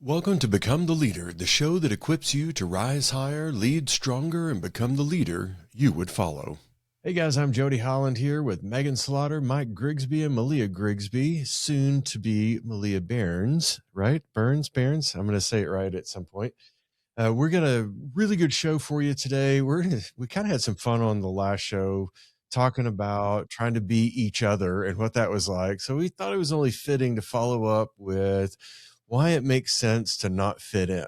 Welcome to Become the Leader, the show that equips you to rise higher, lead stronger, and become the leader you would follow. Hey guys, I'm Jody Holland here with Meghan Slaughter, Mike Grigsby, and Maleah Grigsby, soon to be Maleah Burns, right? Burns? I'm going to say it right at some point. We're got a really good show for you today. We kind of had some fun on the last show talking about trying to be each other and what that was like. So we thought it was only fitting to follow up with why it makes sense to not fit in.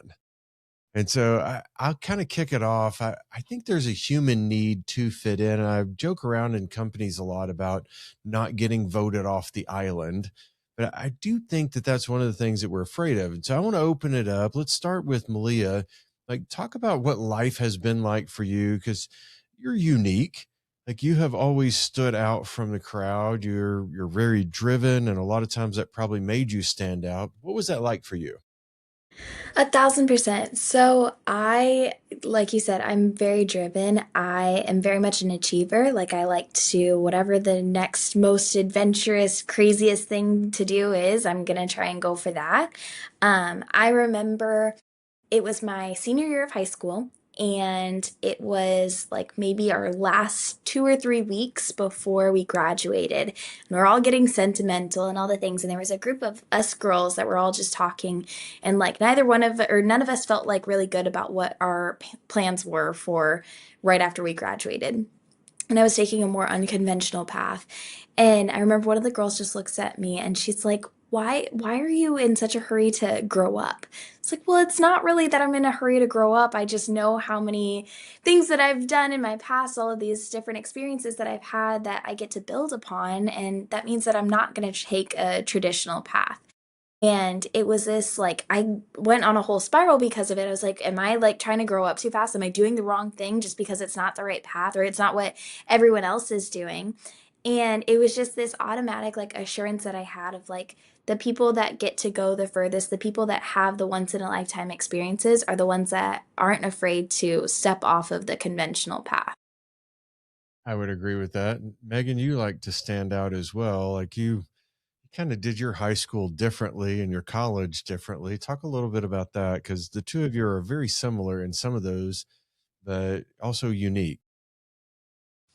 And so I'll kind of kick it off. I think there's a human need to fit in. And I joke around in companies a lot about not getting voted off the island. But I do think that that's one of the things that we're afraid of. And so I want to open it up. Let's start with Maleah. Like, talk about what life has been like for you, because you're unique. Like, you have always stood out from the crowd. You're very driven, and a lot of times that probably made you stand out. What was that like for you? 1,000%. So like you said, I'm very driven. I am very much an achiever. Like I like to, whatever the next most adventurous, craziest thing to do is, I'm gonna try and go for that. I remember it was my senior year of high school, and it was like maybe our last 2 or 3 weeks before we graduated. And we're all getting sentimental and all the things. And there was a group of us girls that were all just talking, and like none of us felt like really good about what our plans were for right after we graduated. And I was taking a more unconventional path. And I remember one of the girls just looks at me and she's like, why are you in such a hurry to grow up? It's like, well, it's not really that I'm in a hurry to grow up. I just know how many things that I've done in my past, all of these different experiences that I've had that I get to build upon. And that means that I'm not going to take a traditional path. And it was this like, I went on a whole spiral because of it. I was like, am I like trying to grow up too fast? Am I doing the wrong thing just because it's not the right path or it's not what everyone else is doing? And it was just this automatic like assurance that I had of like the people that get to go the furthest, the people that have the once in a lifetime experiences are the ones that aren't afraid to step off of the conventional path. I would agree with that. Megan, you like to stand out as well. Like, you kind of did your high school differently and your college differently. Talk a little bit about that, because the two of you are very similar in some of those, but also unique.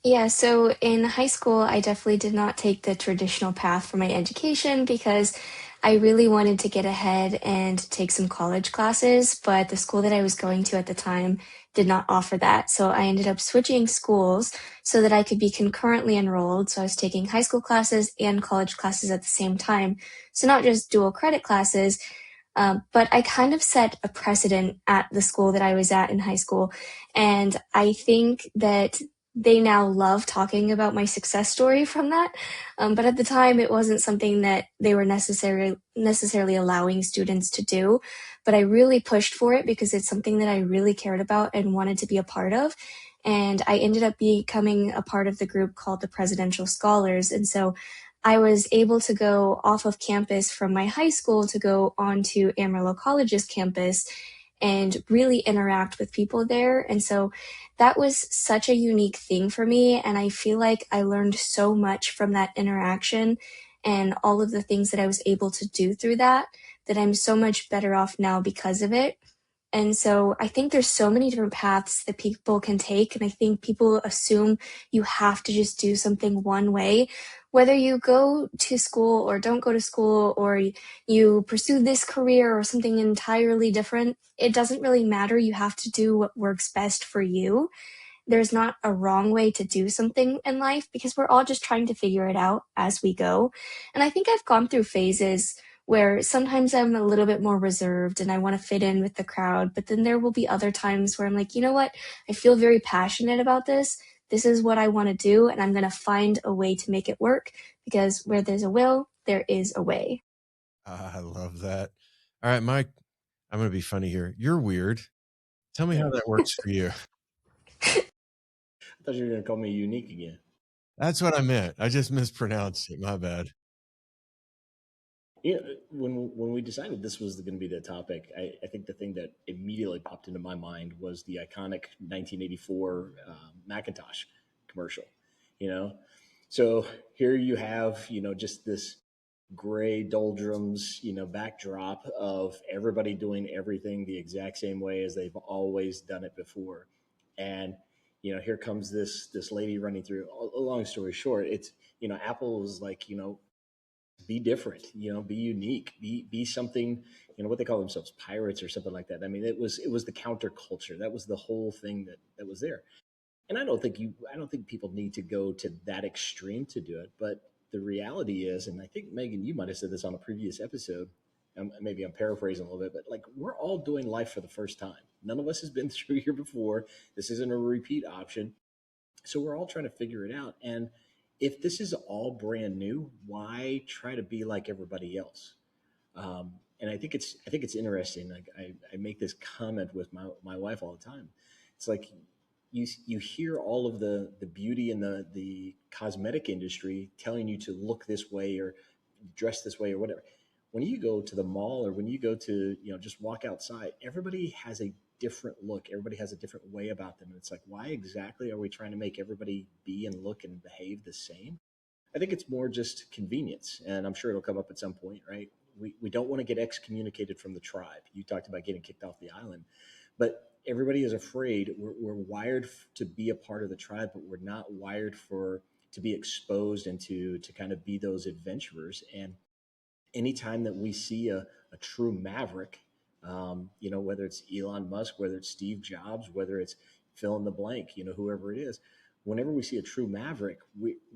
Yeah, so in high school, I definitely did not take the traditional path for my education because I really wanted to get ahead and take some college classes, but the school that I was going to at the time did not offer that. So I ended up switching schools so that I could be concurrently enrolled. So I was taking high school classes and college classes at the same time. So not just dual credit classes, but I kind of set a precedent at the school that I was at in high school. And I think that they now love talking about my success story from that. But at the time, it wasn't something that they were necessarily allowing students to do. But I really pushed for it because it's something that I really cared about and wanted to be a part of. And I ended up becoming a part of the group called the Presidential Scholars. And so I was able to go off of campus from my high school to go onto Amarillo College's campus and really interact with people there. And so that was such a unique thing for me. And I feel like I learned so much from that interaction and all of the things that I was able to do through that, that I'm so much better off now because of it. And so I think there's so many different paths that people can take. And I think people assume you have to just do something one way. Whether you go to school or don't go to school, or you pursue this career or something entirely different, it doesn't really matter. You have to do what works best for you. There's not a wrong way to do something in life because we're all just trying to figure it out as we go. And I think I've gone through phases where sometimes I'm a little bit more reserved and I want to fit in with the crowd. But then there will be other times where I'm like, you know what? I feel very passionate about this. This is what I want to do. And I'm going to find a way to make it work, because where there's a will, there is a way. I love that. All right, Mike, I'm going to be funny here. You're weird. Tell me how that works for you. I thought you were going to call me unique again. That's what I meant. I just mispronounced it. My bad. Yeah, when we decided this was going to be the topic, I think the thing that immediately popped into my mind was the iconic 1984 Macintosh commercial. You know, so here you have just this gray doldrums, backdrop of everybody doing everything the exact same way as they've always done it before. And, here comes this lady running through. A long story short, it's, Apple was like, be different, be unique, be something, what they call themselves, pirates or something like that. I mean, it was the counterculture. That was the whole thing that was there. And I don't think people need to go to that extreme to do it. But the reality is, and I think Megan, you might have said this on a previous episode. Maybe I'm paraphrasing a little bit, but like we're all doing life for the first time. None of us has been through here before. This isn't a repeat option. So we're all trying to figure it out. And if this is all brand new, why try to be like everybody else? And I think it's interesting. Like I make this comment with my wife all the time. It's like you hear all of the beauty in the cosmetic industry telling you to look this way or dress this way or whatever. When you go to the mall or when you go to, just walk outside, everybody has a different look. Everybody has a different way about them. And it's like, why exactly are we trying to make everybody be and look and behave the same? I think it's more just convenience. And I'm sure it'll come up at some point, right? We don't want to get excommunicated from the tribe. You talked about getting kicked off the island, but everybody is afraid. We're wired to be a part of the tribe, but we're not wired to be exposed and to kind of be those adventurers. And anytime that we see a true maverick, whether it's Elon Musk, whether it's Steve Jobs, whether it's fill in the blank, whoever it is, whenever we see a true maverick,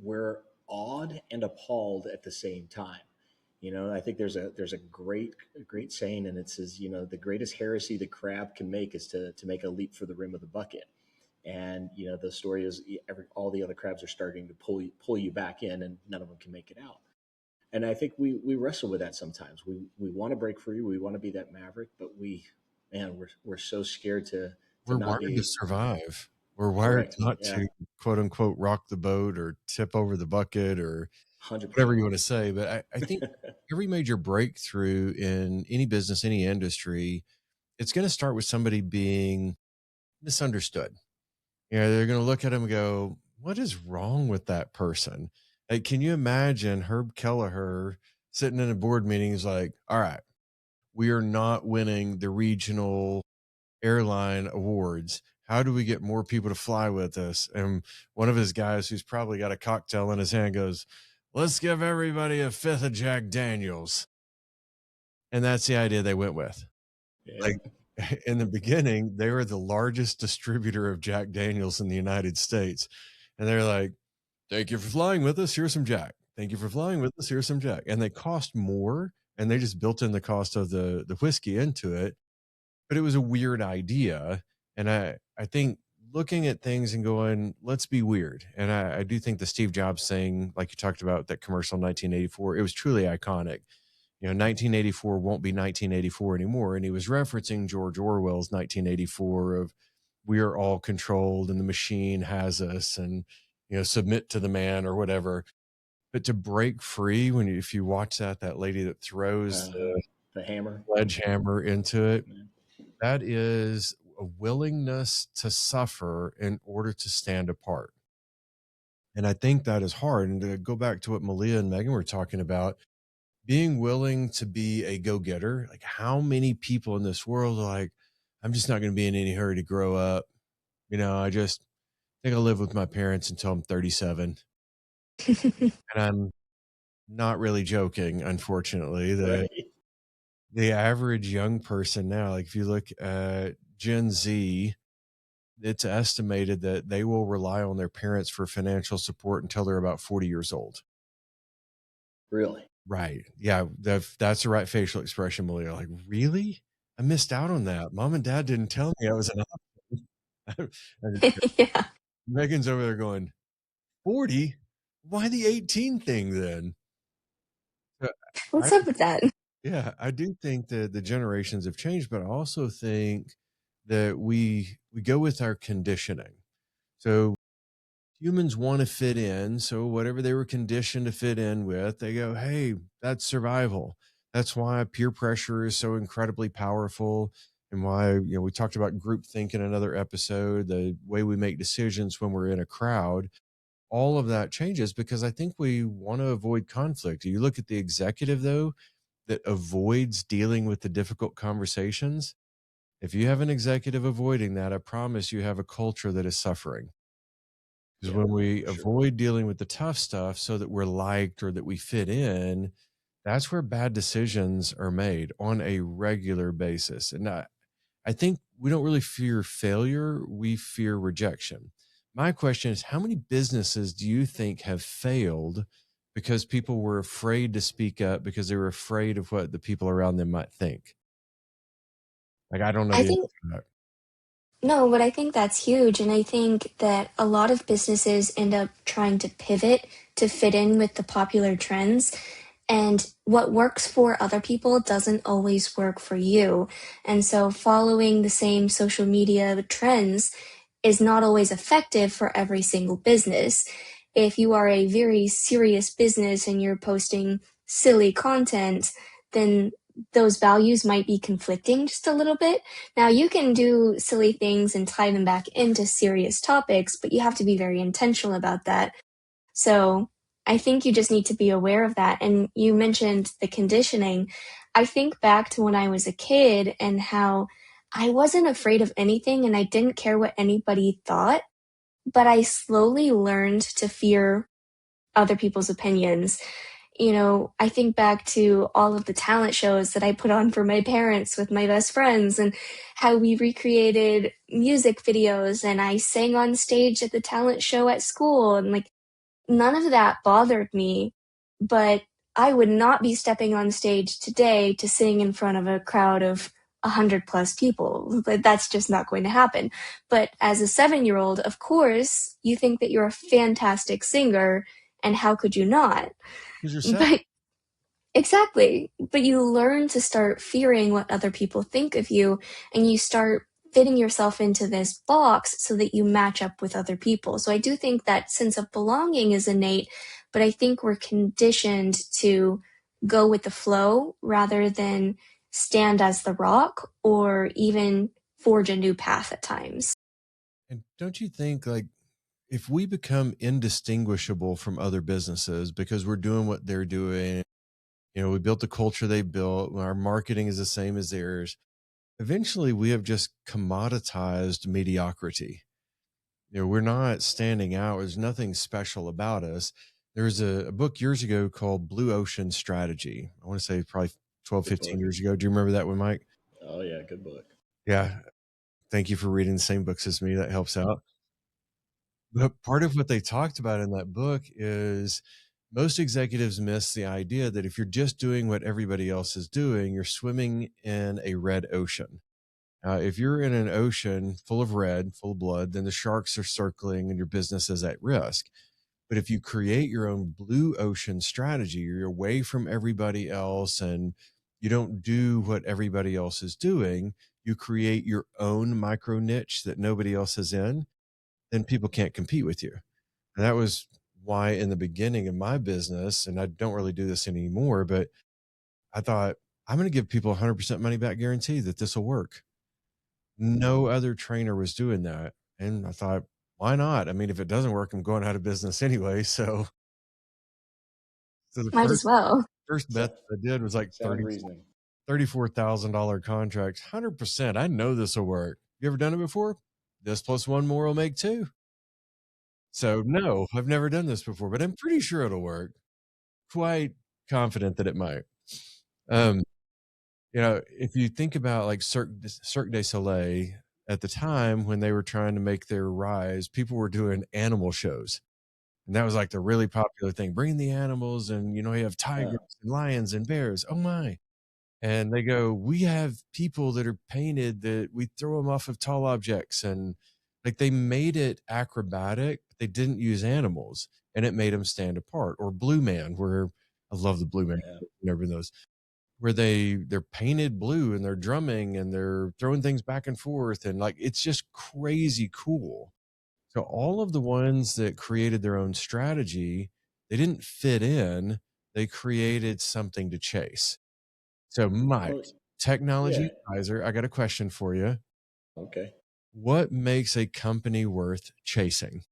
we're awed and appalled at the same time. I think there's a great saying, and it says, the greatest heresy the crab can make is to make a leap for the rim of the bucket. And the story is all the other crabs are starting to pull you back in, and none of them can make it out. And I think we wrestle with that sometimes. We want to break free, we want to be that maverick, but we're so scared to We're not wired to be. survive. We're wired Correct. not Yeah. to quote unquote rock the boat or tip over the bucket or whatever 100%. you want to say. But I think every major breakthrough in any business, any industry, it's going to start with somebody being misunderstood. They're going to look at him and go, what is wrong with that person? Like, can you imagine Herb Kelleher sitting in a board meeting? He's like, all right, we are not winning the regional airline awards. How do we get more people to fly with us? And one of his guys, who's probably got a cocktail in his hand, goes, let's give everybody a fifth of Jack Daniels. And that's the idea they went with. Like, Yep. in the beginning, they were the largest distributor of Jack Daniels in the United States. And they're like, thank you for flying with us. Here's some Jack. Thank you for flying with us. Here's some Jack. And they cost more. And they just built in the cost of the whiskey into it. But it was a weird idea. And I think looking at things and going, let's be weird. And I do think the Steve Jobs thing, like you talked about, that commercial in 1984, it was truly iconic. 1984 won't be 1984 anymore. And he was referencing George Orwell's 1984 of we are all controlled and the machine has us and, submit to the man or whatever. But to break free, if you watch that lady that throws the The hammer. sledgehammer into it, Yeah. that is a willingness to suffer in order to stand apart. And I think that is hard. And to go back to what Maleah and Meghan were talking about, being willing to be a go-getter. Like, how many people in this world are like, I'm just not going to be in any hurry to grow up. I just think I'll live with my parents until I'm 37. And I'm not really joking, unfortunately. Right. The average young person now, like if you look at Gen Z, it's estimated that they will rely on their parents for financial support until they're about 40 years old. Really. Right. Yeah. That's the right facial expression, Malia. Like, really? I missed out on that. Mom and dad didn't tell me I was an option. Yeah. Megan's over there going, 40? Why the 18 thing then? I, What's up with that? yeah, I do think that the generations have changed, but I also think that we go with our conditioning. So humans want to fit in. So whatever they were conditioned to fit in with, they go, hey, that's survival. That's why peer pressure is so incredibly powerful, and why, we talked about group think in another episode, the way we make decisions when we're in a crowd. all of that changes because I think we want to avoid conflict. You look at the executive, though, that avoids dealing with the difficult conversations. If you have an executive avoiding that, I promise you have a culture that is suffering. Because Yeah, when we for sure. avoid dealing with the tough stuff so that we're liked or that we fit in, that's where bad decisions are made on a regular basis. And I think we don't really fear failure, we fear rejection. My question is, how many businesses do you think have failed because people were afraid to speak up because they were afraid of what the people around them might think? Like, I don't know I the answer think to that. no, but I think that's huge. And I think that a lot of businesses end up trying to pivot to fit in with the popular trends. And what works for other people doesn't always work for you. And so following the same social media trends is not always effective for every single business. If you are a very serious business and you're posting silly content, then those values might be conflicting just a little bit. Now, you can do silly things and tie them back into serious topics, but you have to be very intentional about that. So I think you just need to be aware of that. And you mentioned the conditioning. I think back to when I was a kid and how I wasn't afraid of anything and I didn't care what anybody thought, but I slowly learned to fear other people's opinions. I think back to all of the talent shows that I put on for my parents with my best friends and how we recreated music videos and I sang on stage at the talent show at school. And like, none of that bothered me, but I would not be stepping on stage today to sing in front of a crowd of 100 plus people. Like, that's just not going to happen. But as a 7-year-old, of course, you think that you're a fantastic singer, and how could you not? Because you're sad. But exactly. But you learn to start fearing what other people think of you, and you start fitting yourself into this box so that you match up with other people. So I do think that sense of belonging is innate, but I think we're conditioned to go with the flow rather than stand as the rock or even forge a new path at times. And don't you think, like, if we become indistinguishable from other businesses because we're doing what they're doing, we built the culture they built, our marketing is the same as theirs, eventually we have just commoditized mediocrity. We're not standing out. There's nothing special about us. There's a book years ago called Blue Ocean Strategy. I want to say probably 12, Good 15 book. years ago. Do you remember that one, Mike? Oh yeah, good book. Yeah. Thank you for reading the same books as me. That helps out. But part of what they talked about in that book is most executives miss the idea that if you're just doing what everybody else is doing, you're swimming in a red ocean. If you're in an ocean full of red, full of blood, then the sharks are circling and your business is at risk. But if you create your own blue ocean strategy, you're away from everybody else and you don't do what everybody else is doing, you create your own micro niche that nobody else is in, then people can't compete with you. And that was why in the beginning of my business, and I don't really do this anymore, but I thought, I'm going to give people 100% money back guarantee that this will work. No other trainer was doing that. And I thought, why not? I mean, if it doesn't work, I'm going out of business anyway. So the Might first as well. first bet So, I did was like sound reasoning. $34,000 contract, 100%. I know this will work. You ever done it before? This plus one more will make two. So no, I've never done this before, but I'm pretty sure it'll work. Quite confident that it might. Um, if you think about like Cirque du Soleil at the time when they were trying to make their rise, people were doing animal shows. And that was like the really popular thing. Bring the animals, and you have tigers Oh, and lions and bears. Oh my. And they go, we have people that are painted that we throw them off of tall objects. And like they made it acrobatic. They didn't use animals and it made them stand apart. Or Blue Man, where I love the Blue Man, yeah. never those, where they're painted blue and they're drumming and they're throwing things back and forth. And like, it's just crazy cool. So all of the ones that created their own strategy, they didn't fit in. They created something to chase. So, Mike, Well, technology yeah. advisor, I got a question for you. Okay. What makes a company worth chasing?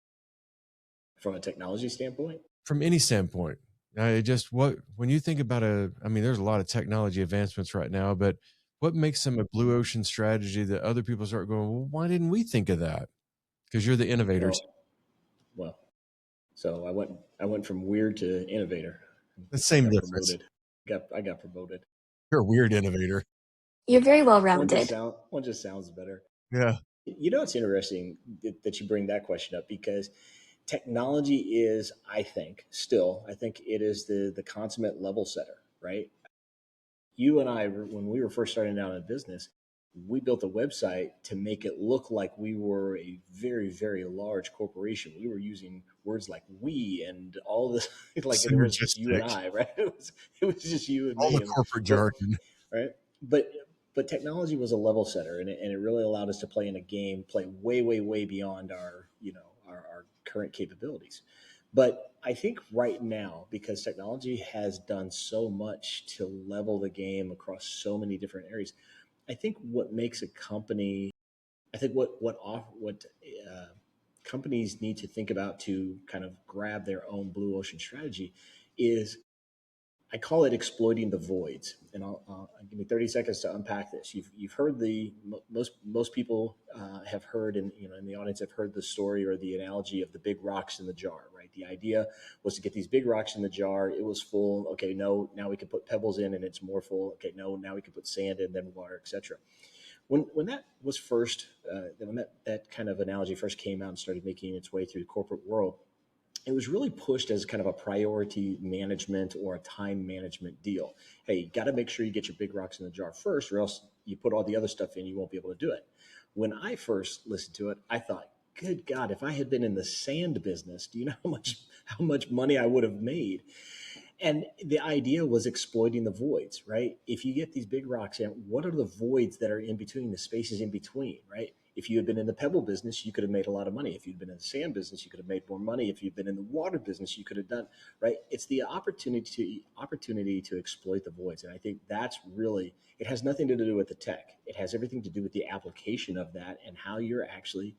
from a technology standpoint. From any standpoint. Just what when you think about I mean, there's a lot of technology advancements right now, but what makes them a blue ocean strategy that other people start going, well, why didn't we think of that? Because you're the innovators. Well, well, so I went from weird to innovator. The I same got difference. promoted. I got promoted. You're a weird innovator. You're very well One just rounded. sound one just sounds better. Yeah. You know, it's interesting that you bring that question up because technology is, I think it is the consummate level setter, right? You and I, when we were first starting out in business, we built a website to make it look like we were a very, very large corporation. We were using words like "we" and all this, like it was just you and Synergistic. I, right? It was just you and All me, the and corporate but jargon. right, but technology was a level setter, and it really allowed us to play in a game, play way, way, way beyond our our current capabilities. But I think right now, because technology has done so much to level the game across so many different areas, I think what makes a company, I think what companies need to think about to kind of grab their own blue ocean strategy is, I call it exploiting the voids. And I'll give me 30 seconds to unpack this. You've heard most people have heard, and in the audience have heard the story or the analogy of the big rocks in the jar, right? The idea was to get these big rocks in the jar. It was full. Okay, no, now we can put pebbles in and it's more full. Okay, no, now we can put sand in, then water, etc. When that was first, when that kind of analogy first came out and started making its way through the corporate world, it was really pushed as kind of a priority management or a time management deal. Hey, you got to make sure you get your big rocks in the jar first, or else you put all the other stuff in, you won't be able to do it. When I first listened to it, I thought, good God, if I had been in the sand business, do you know how much money I would have made? And the idea was exploiting the voids, right? If you get these big rocks in, what are the voids that are in between, the spaces in between, right? If you had been in the pebble business, you could have made a lot of money. If you'd been in the sand business, you could have made more money. If you'd been in the water business, you could have done, right. It's the opportunity to exploit the voids. And I think that's really, it has nothing to do with the tech. It has everything to do with the application of that and how you're actually,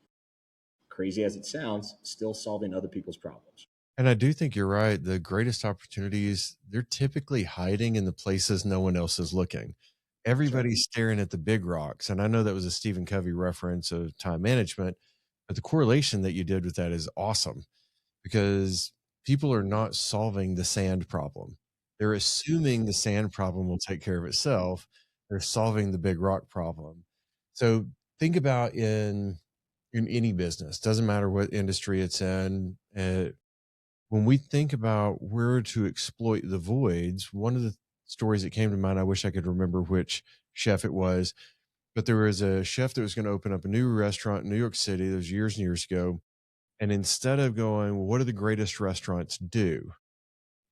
crazy as it sounds, still solving other people's problems. And I do think you're right. The greatest opportunities, they're typically hiding in the places no one else is looking. That's right. Everybody's staring at the big rocks. And I know that was a Stephen Covey reference of time management, but the correlation that you did with that is awesome because people are not solving the sand problem. They're assuming the sand problem will take care of itself. They're solving the big rock problem. So think about in any business, doesn't matter what industry it's in. When we think about where to exploit the voids, one of the stories that came to mind, I wish I could remember which chef it was, but there was a chef that was going to open up a new restaurant in New York City. That was years and years ago. And instead of going, well, what do the greatest restaurants do?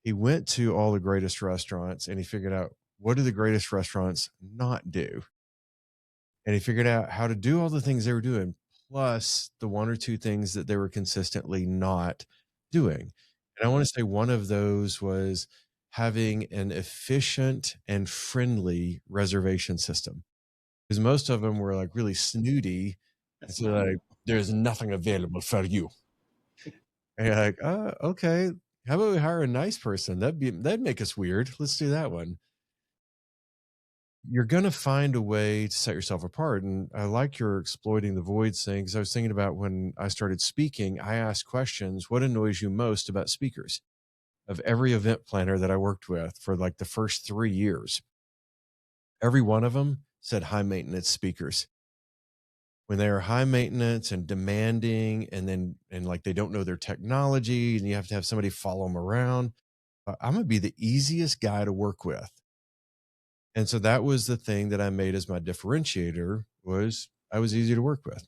He went to all the greatest restaurants and he figured out what do the greatest restaurants not do? And he figured out how to do all the things they were doing, plus the one or two things that they were consistently not doing. And I want to say one of those was having an efficient and friendly reservation system because most of them were like really snooty. That's It's not like, new. there's nothing available for you. And you're like, oh, okay. How about we hire a nice person? That'd make us weird. Let's do that one. You're going to find a way to set yourself apart. And I like your exploiting the voids thing because I was thinking about when I started speaking, I asked questions. What annoys you most about speakers? Of every event planner that I worked with for like the first 3 years, every one of them said high maintenance speakers. When they are high maintenance and demanding, and like they don't know their technology, and you have to have somebody follow them around, I'm gonna be the easiest guy to work with. And so that was the thing that I made as my differentiator was I was easy to work with.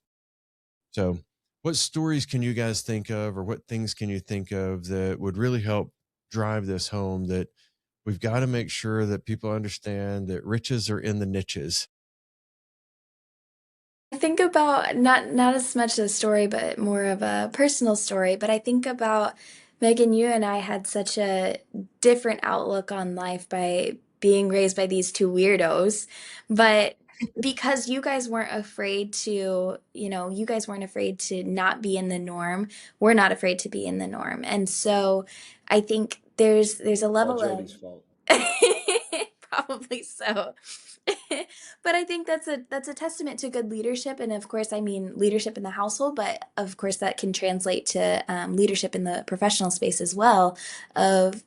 So what stories can you guys think of or what things can you think of that would really help drive this home that we've got to make sure that people understand that riches are in the niches? I think about not as much a story, but more of a personal story. But I think about Megan, you and I had such a different outlook on life by being raised by these two weirdos. But because you guys weren't afraid to, you guys weren't afraid to not be in the norm. We're not afraid to be in the norm. And so I think there's a It's all level of Jody's fault. probably so. But I think that's a testament to good leadership, and of course, I mean leadership in the household, but of course that can translate to leadership in the professional space as well. Of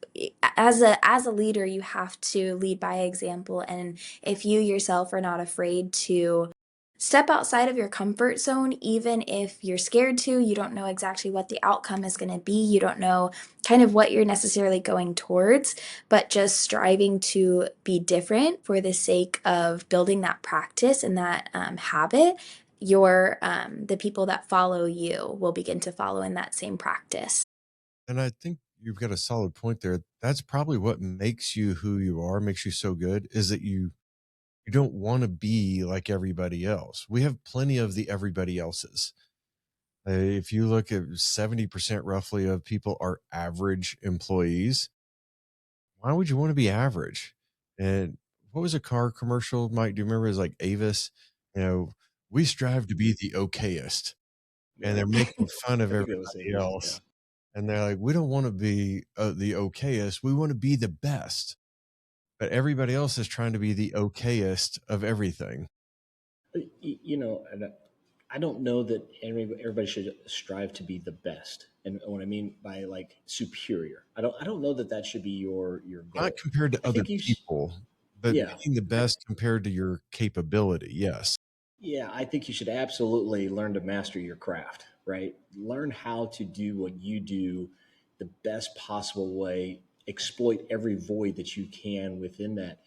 as a leader, you have to lead by example, and if you yourself are not afraid to step outside of your comfort zone, even if you're scared to, you don't know exactly what the outcome is going to be, you don't know kind of what you're necessarily going towards, but just striving to be different for the sake of building that practice and that habit, the people that follow you will begin to follow in that same practice. And I think you've got a solid point there. That's probably what makes you who you are, makes you so good, is that you don't want to be like everybody else. We have plenty of the everybody else's. If you look at 70% roughly of people are average employees, why would you want to be average? And what was a car commercial, Mike? Do you remember? It was like Avis. You know, we strive to be the okayest, and Yeah. they're making fun of I think that was everybody Avis. Yeah. else. And they're like, we don't want to be the okayest. We want to be the best. But everybody else is trying to be the okayest of everything. And I don't know that everybody should strive to be the best. And what I mean by like superior, I don't know that that should be your Not goal. compared to I other think people, but yeah, being the best compared to your capability. Yes. yeah, I think you should absolutely learn to master your craft, right? Learn how to do what you do the best possible way, exploit every void that you can within that.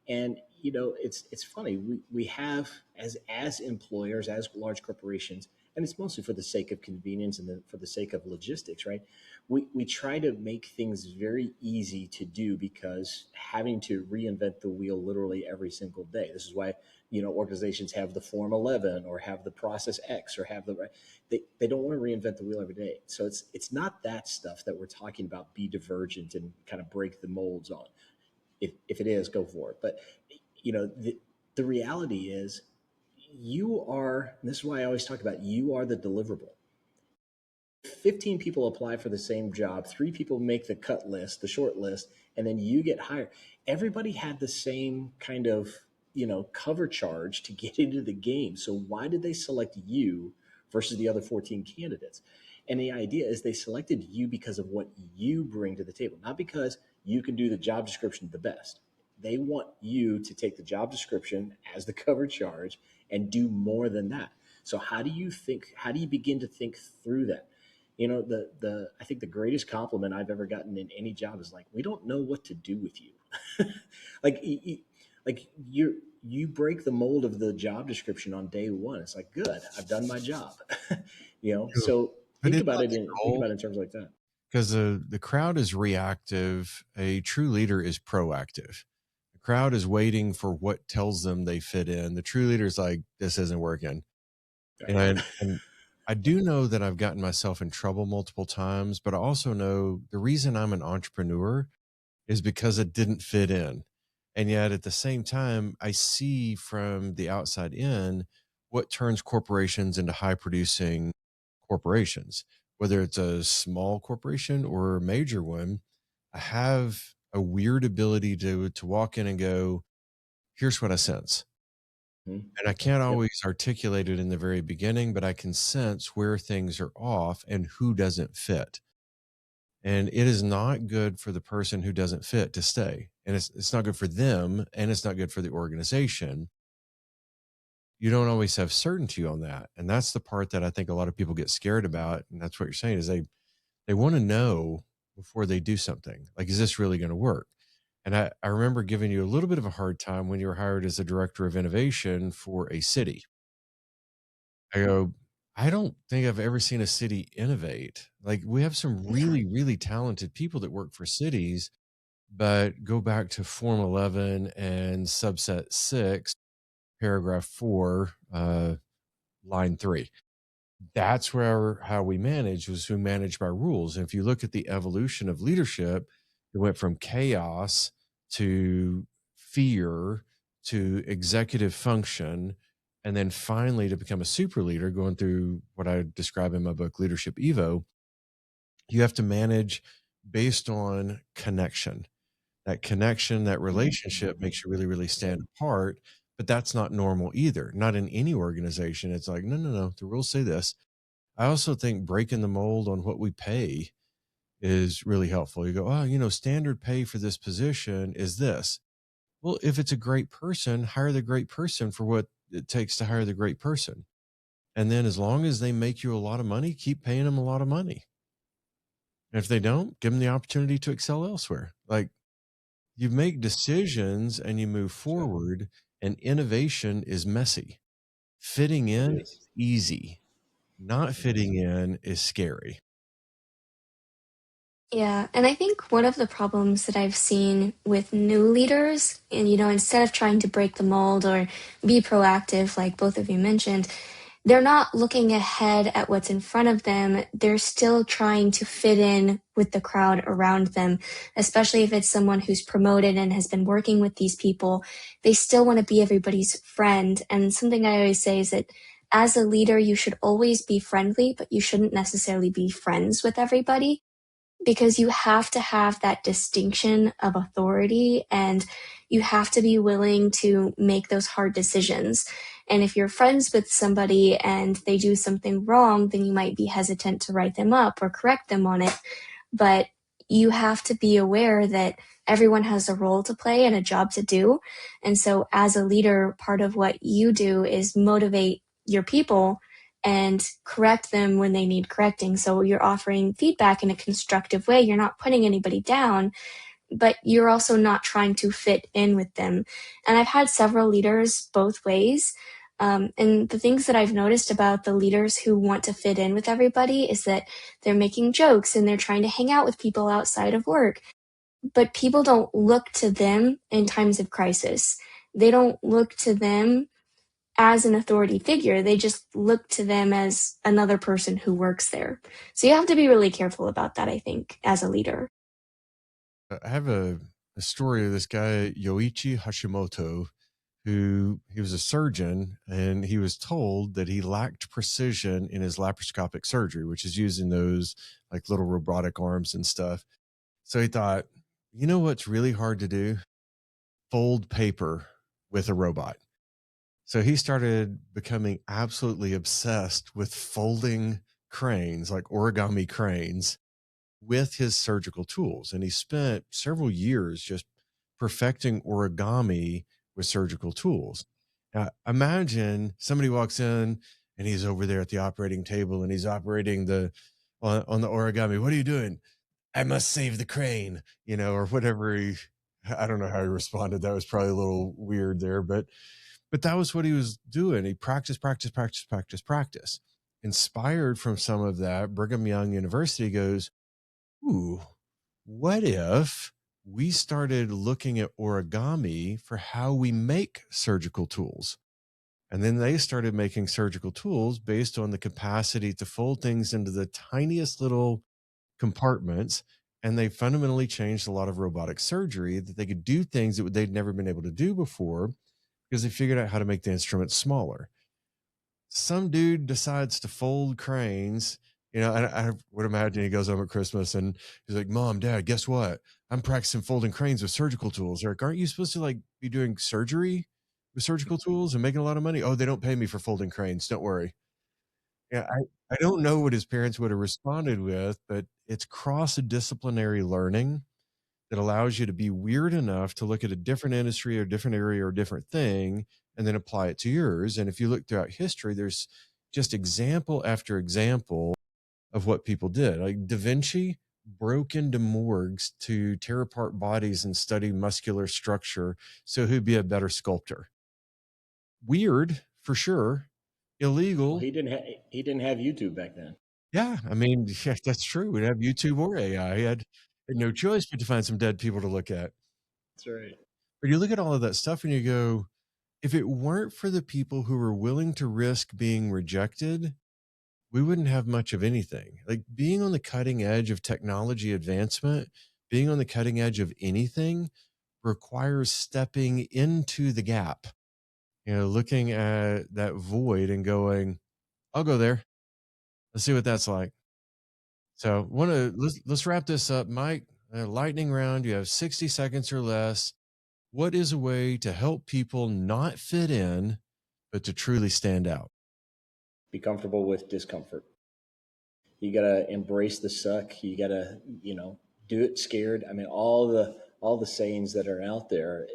And it's funny. We have as employers, as large corporations, and it's mostly for the sake of convenience and for the sake of logistics, right? We try to make things very easy to do because having to reinvent the wheel literally every single day. This is why organizations have the Form 11 or have the Process X or have the right. They don't want to reinvent the wheel every day. So it's not that stuff that we're talking about. Be divergent and kind of break the molds on. If it is, go for it. But the reality is, you are. And this is why I always talk about you are the deliverable. 15 people apply for the same job, 3 people make the cut list, the short list, and then you get hired. Everybody had the same kind of, cover charge to get into the game. So why did they select you versus the other 14 candidates? And the idea is they selected you because of what you bring to the table, not because you can do the job description the best. They want you to take the job description as the cover charge and do more than that. So how do you begin to think through that? The I think the greatest compliment I've ever gotten in any job is like, we don't know what to do with you. like like you break the mold of the job description on day one. It's like, good, I've done my job. True. So But think isn't about that it the think goal? about it in terms like that. Because the crowd is reactive. A true leader is proactive. The crowd is waiting for what tells them they fit in. The true leader is like, this isn't working. Right. And I do know that I've gotten myself in trouble multiple times, but I also know the reason I'm an entrepreneur is because it didn't fit in. And yet at the same time, I see from the outside in what turns corporations into high producing corporations, whether it's a small corporation or a major one. I have a weird ability to walk in and go, here's what I sense. Mhm. And I can't Yep. always articulate it in the very beginning, but I can sense where things are off and who doesn't fit. And it is not good for the person who doesn't fit to stay. And it's not good for them and it's not good for the organization. You don't always have certainty on that. And that's the part that I think a lot of people get scared about. And that's what you're saying is they want to know before they do something. Like, is this really going to work? And I remember giving you a little bit of a hard time when you were hired as a director of innovation for a city. I go, I don't think I've ever seen a city innovate. Like, we have some really, really talented people that work for cities, but go back to Form 11 and subset 6, paragraph 4, line 3. That's where how we manage was we manage by rules. And if you look at the evolution of leadership, it went from chaos to fear to executive function, and then finally to become a super leader, going through what I describe in my book, Leadership Evo, you have to manage based on connection. That connection, that relationship makes you really, really stand apart. But that's not normal either. Not in any organization. It's like, no, no, no. The rules say this. I also think breaking the mold on what we pay is really helpful. You go, oh, standard pay for this position is this. Well, if it's a great person, hire the great person for what it takes to hire the great person. And then as long as they make you a lot of money, keep paying them a lot of money. And if they don't, give them the opportunity to excel elsewhere. Like, you make decisions and you move forward, and innovation is messy. Fitting in is easy. Not fitting in is scary. Yeah, and I think one of the problems that I've seen with new leaders, and instead of trying to break the mold or be proactive, like both of you mentioned, they're not looking ahead at what's in front of them. They're still trying to fit in with the crowd around them, especially if it's someone who's promoted and has been working with these people. They still want to be everybody's friend. And something I always say is that as a leader, you should always be friendly, but you shouldn't necessarily be friends with everybody, because you have to have that distinction of authority, and you have to be willing to make those hard decisions. And if you're friends with somebody and they do something wrong, then you might be hesitant to write them up or correct them on it. But you have to be aware that everyone has a role to play and a job to do. And so as a leader, part of what you do is motivate your people and correct them when they need correcting. So you're offering feedback in a constructive way. You're not putting anybody down, but you're also not trying to fit in with them. And I've had several leaders both ways. And the things that I've noticed about the leaders who want to fit in with everybody is that they're making jokes and they're trying to hang out with people outside of work. But people don't look to them in times of crisis. They don't look to them as an authority figure. They just look to them as another person who works there. So you have to be really careful about that, I think, as a leader. I have a story of this guy, Yoichi Hashimoto, who he was a surgeon, and he was told that he lacked precision in his laparoscopic surgery, which is using those like little robotic arms and stuff. So he thought, what's really hard to do? Fold paper with a robot. So he started becoming absolutely obsessed with folding cranes, like origami cranes, with his surgical tools. And he spent several years just perfecting origami with surgical tools. Now, imagine somebody walks in and he's over there at the operating table and he's operating on the origami. What are you doing? I must save the crane, or whatever. I don't know how he responded. That was probably a little weird there, but that was what he was doing. He practiced, practice, practice, practice, practice. Inspired from some of that, Brigham Young University goes, ooh, what if we started looking at origami for how we make surgical tools? And then they started making surgical tools based on the capacity to fold things into the tiniest little compartments. And they fundamentally changed a lot of robotic surgery, that they could do things that they'd never been able to do before, because they figured out how to make the instrument smaller. Some dude decides to fold cranes, and I would imagine he goes home at Christmas and he's like, Mom, Dad, guess what? I'm practicing folding cranes with surgical tools. They're like, aren't you supposed to like be doing surgery with surgical tools and making a lot of money? Oh, they don't pay me for folding cranes. Don't worry. Yeah, I don't know what his parents would have responded with, but it's cross-disciplinary learning that allows you to be weird enough to look at a different industry or different area or different thing and then apply it to yours. And if you look throughout history, there's just example after example of what people did. Like Da Vinci broke into morgues to tear apart bodies and study muscular structure so he'd be a better sculptor. Weird, for sure. Illegal. Well, he didn't have YouTube back then. Yeah, I mean, yeah, that's true. We'd have YouTube or AI. He had no choice but to find some dead people to look at. That's right. But you look at all of that stuff and you go, if it weren't for the people who were willing to risk being rejected, we wouldn't have much of anything. Like being on the cutting edge of technology advancement, being on the cutting edge of anything requires stepping into the gap, looking at that void and going, I'll go there. Let's see what that's like. So let's wrap this up, Mike. Lightning round. You have 60 seconds or less. What is a way to help people not fit in, but to truly stand out? Be comfortable with discomfort. You got to embrace the suck. You got to, do it scared. I mean, all the sayings that are out there.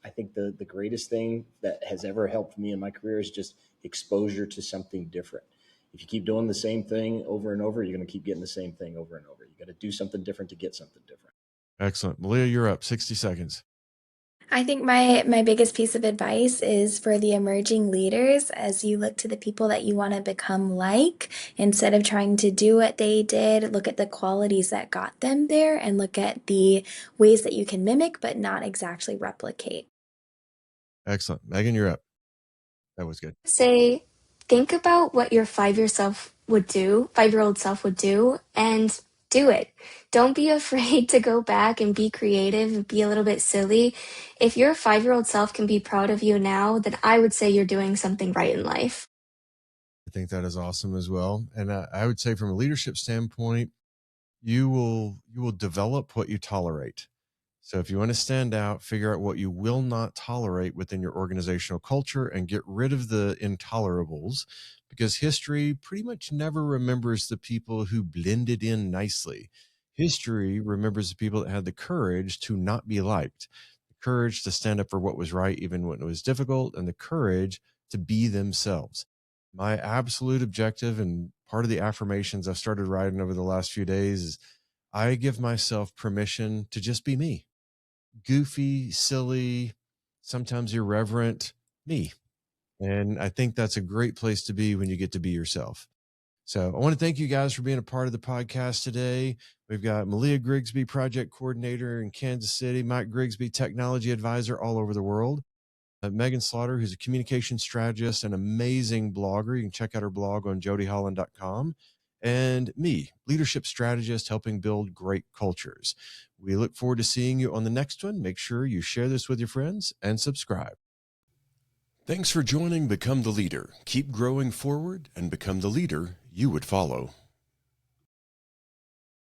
I think the greatest thing that has ever helped me in my career is just exposure to something different. If you keep doing the same thing over and over, you're going to keep getting the same thing over and over. You got to do something different to get something different. Excellent. Maleah, you're up. 60 seconds. I think my biggest piece of advice is for the emerging leaders as you look to the people that you want to become like, instead of trying to do what they did, look at the qualities that got them there and look at the ways that you can mimic but not exactly replicate. Excellent. Meghan, you're up. That was good. Say, think about what your 5-year self would do, 5-year-old self would do, and do it. Don't be afraid to go back and be creative and be a little bit silly. If your 5-year-old self can be proud of you now, then I would say you're doing something right in life. I think that is awesome as well. And I would say from a leadership standpoint, you will develop what you tolerate. So if you want to stand out, figure out what you will not tolerate within your organizational culture and get rid of the intolerables, because history pretty much never remembers the people who blended in nicely. History remembers the people that had the courage to not be liked, the courage to stand up for what was right, even when it was difficult, and the courage to be themselves. My absolute objective and part of the affirmations I've started writing over the last few days is I give myself permission to just be me. Goofy, silly, sometimes irreverent me. And I think that's a great place to be when you get to be yourself. So I want to thank you guys for being a part of the podcast today. We've got Maleah Grigsby, project coordinator in Kansas City, Mike Grigsby, technology advisor all over the world. Meghan Slaughter, who's a communication strategist and amazing blogger. You can check out her blog on jodyholland.com. And me, leadership strategist, helping build great cultures. We look forward to seeing you on the next one. Make sure you share this with your friends and subscribe. Thanks for joining Become the Leader. Keep growing forward and become the leader you would follow.